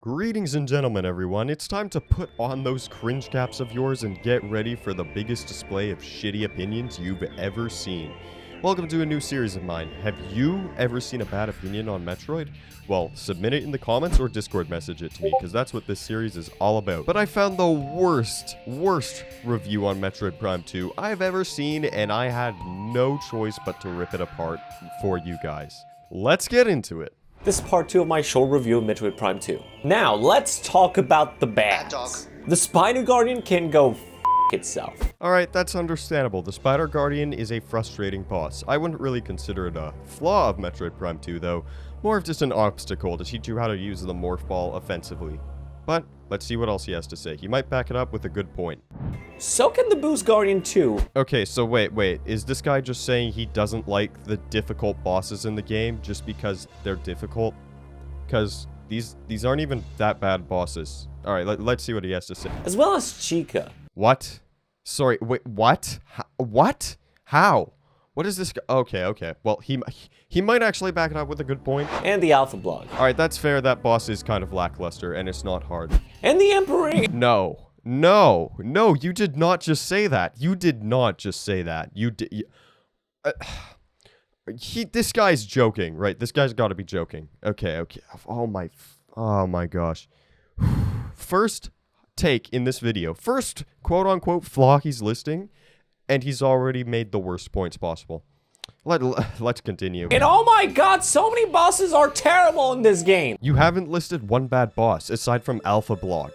Greetings and gentlemen everyone, it's time to put on those cringe caps of yours and get ready for the biggest display of shitty opinions you've ever seen. Welcome to a new series of mine. Have you ever seen a bad opinion on Metroid? Well, submit it in the comments or Discord message it to me, because that's what this series is all about. But I found the worst review on Metroid Prime 2 I've ever seen, and I had no choice but to rip it apart for you guys. Let's get into it. This is part 2 of my short review of Metroid Prime 2. Now, let's talk about the bads. The Spider Guardian can go f*** itself. Alright, that's understandable. The Spider Guardian is a frustrating boss. I wouldn't really consider it a flaw of Metroid Prime 2 though, more of just an obstacle to teach you how to use the Morph Ball offensively. But, let's see what else he has to say. He might back it up with a good point. So can the Boost Guardian too. Okay, so wait. Is this guy just saying he doesn't like the difficult bosses in the game just because they're difficult? Because these aren't even that bad bosses. Alright, let's see what he has to say. As well as Chica. What? Sorry, wait, what? What? How? What is this guy? Okay. Well, he might actually back it up with a good point. And the Alpha Block. Alright, that's fair. That boss is kind of lackluster, and it's not hard. And the Emperor. No, you did not just say that. You did not just say that. You did. This guy's joking, right? This guy's got to be joking. Okay. Oh my gosh. First take in this video. First quote-unquote flaw he's listing, and he's already made the worst points possible. Let's continue. And oh my god, so many bosses are terrible in this game. You haven't listed one bad boss, aside from Alpha Block.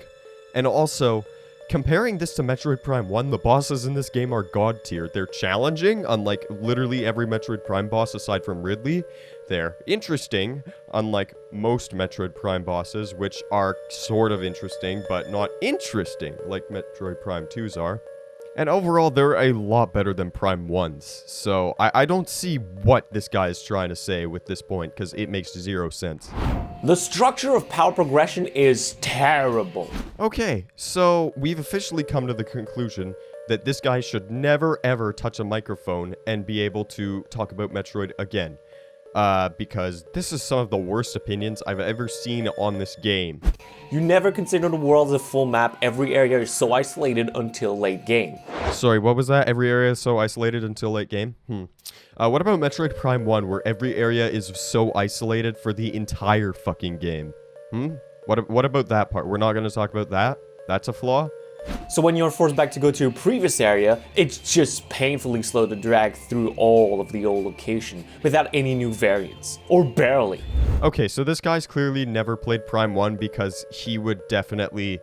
And also, comparing this to Metroid Prime 1, the bosses in this game are god tier. They're challenging, unlike literally every Metroid Prime boss aside from Ridley. They're interesting, unlike most Metroid Prime bosses, which are sort of interesting, but not interesting, like Metroid Prime 2's are. And overall, they're a lot better than Prime 1's. So, I don't see what this guy is trying to say with this point, because it makes zero sense. The structure of power progression is terrible. Okay, so we've officially come to the conclusion that this guy should never ever touch a microphone and be able to talk about Metroid again. Because this is some of the worst opinions I've ever seen on this game. You never consider the world as a full map. Every area is so isolated until late game. Sorry, what was that? Every area is so isolated until late game? What about Metroid Prime 1, where every area is so isolated for the entire fucking game? What about that part? We're not going to talk about that? That's a flaw? So when you're forced back to go to a previous area, it's just painfully slow to drag through all of the old location without any new variants. Or barely. Okay, so this guy's clearly never played Prime 1 because he would definitely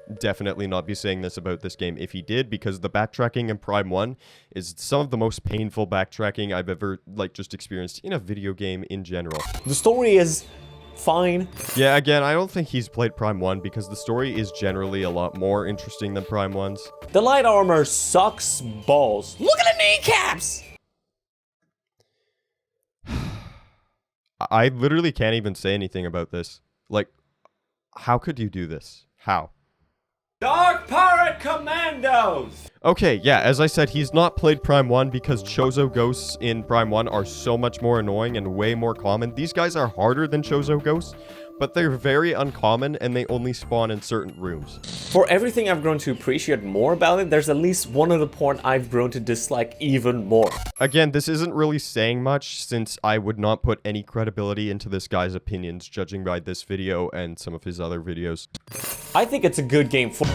not be saying this about this game if he did, because the backtracking in Prime 1 is some of the most painful backtracking I've ever, just experienced in a video game in general. The story is fine. Yeah, again, I don't think he's played Prime 1 because the story is generally a lot more interesting than Prime 1's. The light armor sucks balls. Look at the kneecaps! I literally can't even say anything about this. How could you do this? How? Dark Pirate Commandos! Okay, yeah, as I said, he's not played Prime 1 because Chozo Ghosts in Prime 1 are so much more annoying and way more common. These guys are harder than Chozo Ghosts, but they're very uncommon and they only spawn in certain rooms. For everything I've grown to appreciate more about it, there's at least one other point I've grown to dislike even more. Again, this isn't really saying much since I would not put any credibility into this guy's opinions, judging by this video and some of his other videos. I think it's a good game for...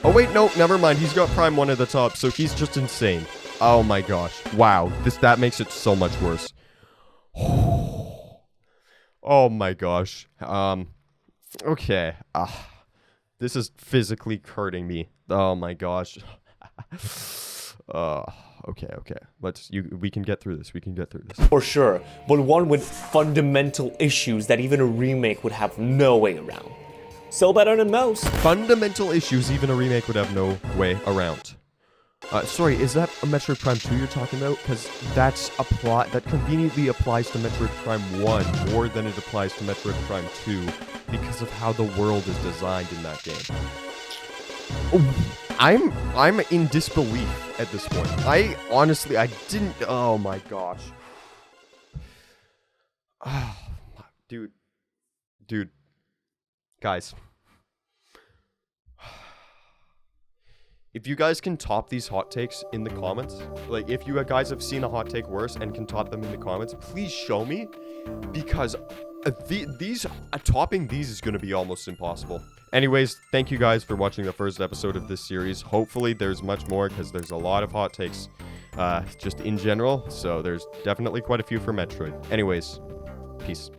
Oh wait, no, never mind. He's got Prime 1 at the top, so he's just insane. Oh my gosh. Wow, that makes it so much worse. Oh my gosh. Okay. This is physically hurting me. Oh my gosh. Okay. We can get through this. For sure, but one with fundamental issues that even a remake would have no way around. So better than most. Fundamental issues even a remake would have no way around. Sorry, is that a Metroid Prime 2 you're talking about? Because that conveniently applies to Metroid Prime 1 more than it applies to Metroid Prime 2 because of how the world is designed in that game. I'm in disbelief at this point. I didn't... Oh my gosh. Dude. Guys. If you guys can top these hot takes in the comments, like if you guys have seen a hot take worse and can top them in the comments, please show me, because topping these is going to be almost impossible. Anyways, thank you guys for watching the first episode of this series. Hopefully there's much more, because there's a lot of hot takes just in general, so there's definitely quite a few for Metroid. Anyways, peace.